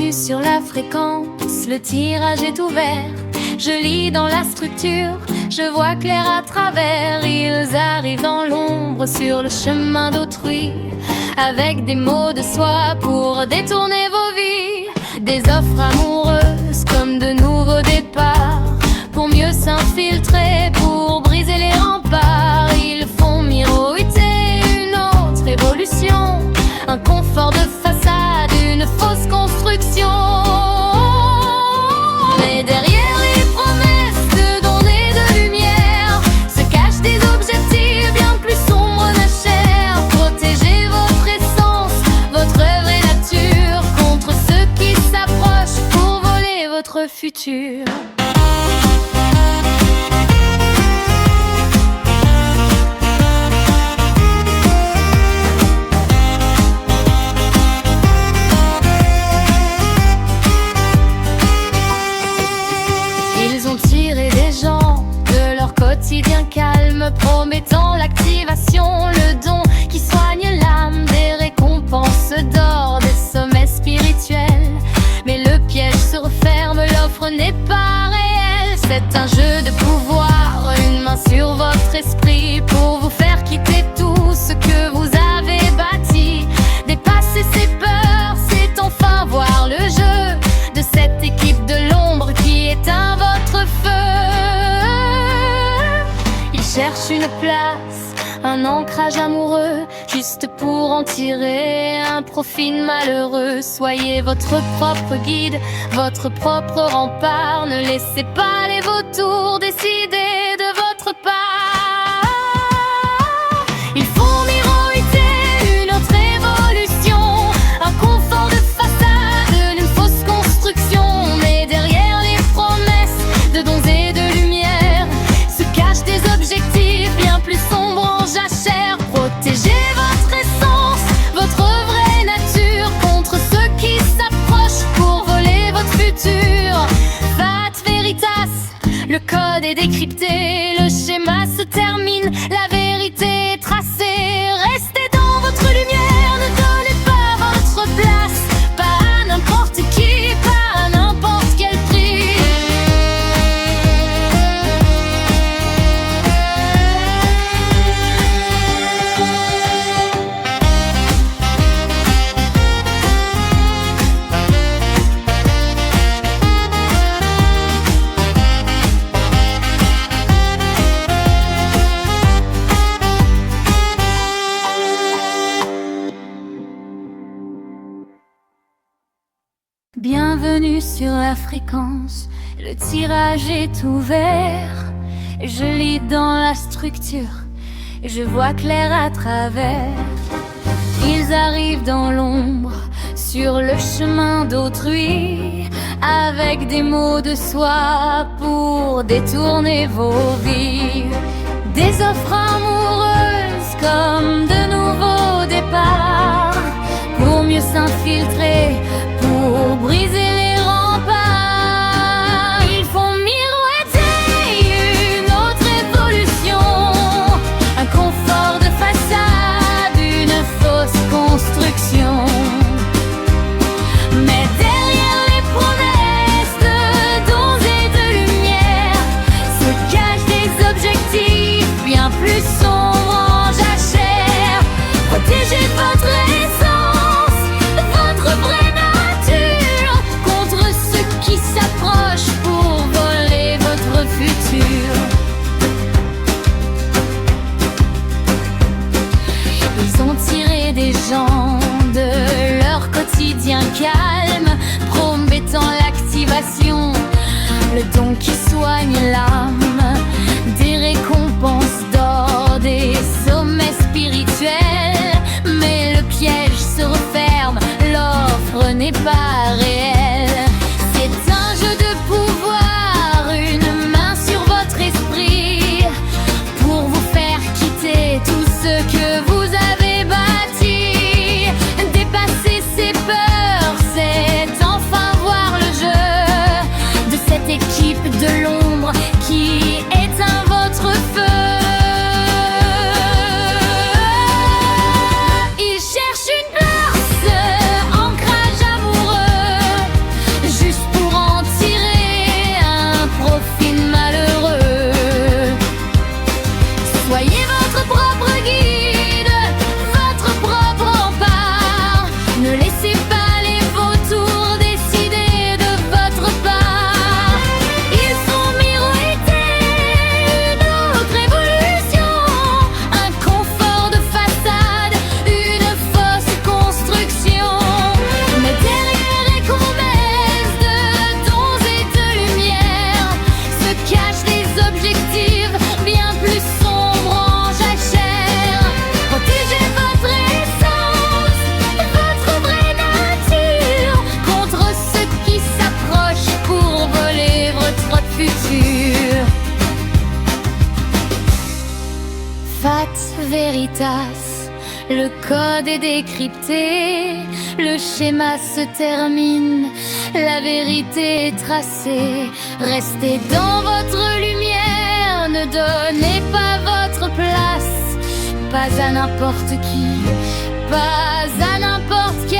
Bienvenue sur la fréquence, le tirage est ouvert. Je lis dans la structure, je vois clair à travers. Ils arrivent dans l'ombre sur le chemin d'autrui, avec des mots de soi pour détourner vos vies. Des offres amoureuses comme de nouveaux départs, pour mieux s'infiltrer, pour briser les remparts. Ils font miroiter une autre évolution, un confort de façade, une fausse construction. Mais derrière les promesses de donner de lumière se cachent des objectifs bien plus sombres, ma chère. Protégez votre essence, votre vraie nature, contre ceux qui s'approchent pour voler votre futur. Quotidien calme, promettant l'activation, le don qui soigne l'âme, des récompenses d'or, des sommets spirituels. Mais le piège se referme, l'offre n'est pas réelle. C'est un jeu de pouvoir, une main sur votre esprit, pour vous faire quitter tout ce que vous avez bâti. Dépasser ses peurs, c'est enfin voir le jeu de cette équipe de l'ombre qui éteint votre feu. Cherche une place, un ancrage amoureux, juste pour en tirer un profit malheureux. Soyez votre propre guide, votre propre rempart. Ne laissez pas les vautours décider de votre part. Ils font miroiter une autre évolution, un confort de façade, une fausse construction. Mais derrière les promesses de dons et de lumière se cachent des objectifs bien plus sombres en jachère. Protégez votre essence, votre vraie nature, contre ceux qui s'approchent pour voler votre futur. Fat Veritas, le code est décrypté, le schéma se termine, la vérité est tracée. Restez dans votre lumière, ne donnez pas votre place, pas à n'importe qui, pas à n'importe quel prix. Bienvenue sur la fréquence, le tirage est ouvert. Je lis dans la structure, je vois clair à travers. Ils arrivent dans l'ombre, sur le chemin d'autrui, avec des mots de soi pour détourner vos vies. Des offres amoureuses comme de nouveaux départs, pour mieux s'infiltrer, pour briser les remparts. Ils font miroiter une autre évolution, un confort de façade, une fausse construction. Mais derrière les promesses de dons et de lumière se cachent des objectifs bien plus sombres en jachère. Protégez votre essence, votre vraie nature, contre ceux qui s'approchent pour voler votre futur. Ils ont tiré des gens de leur quotidien calme, promettant l'activation, le don qui soigne l'âme, des récompenses d'or, des sommets spirituels. Mais le piège se referme, l'offre n'est pas réelle. C'est un jeu de pouvoir, une main sur votre esprit, pour vous faire quitter tout ce que vous avez bâti. Dépasser ses peurs, c'est enfin voir le jeu de cette équipe de l'ombre qui éteint votre feu. Ils cherchent une place, ancrage amoureux, tasse. Le code est décrypté, le schéma se termine, la vérité est tracée. Restez dans votre lumière, ne donnez pas votre place. Pas à n'importe qui, pas à n'importe quel.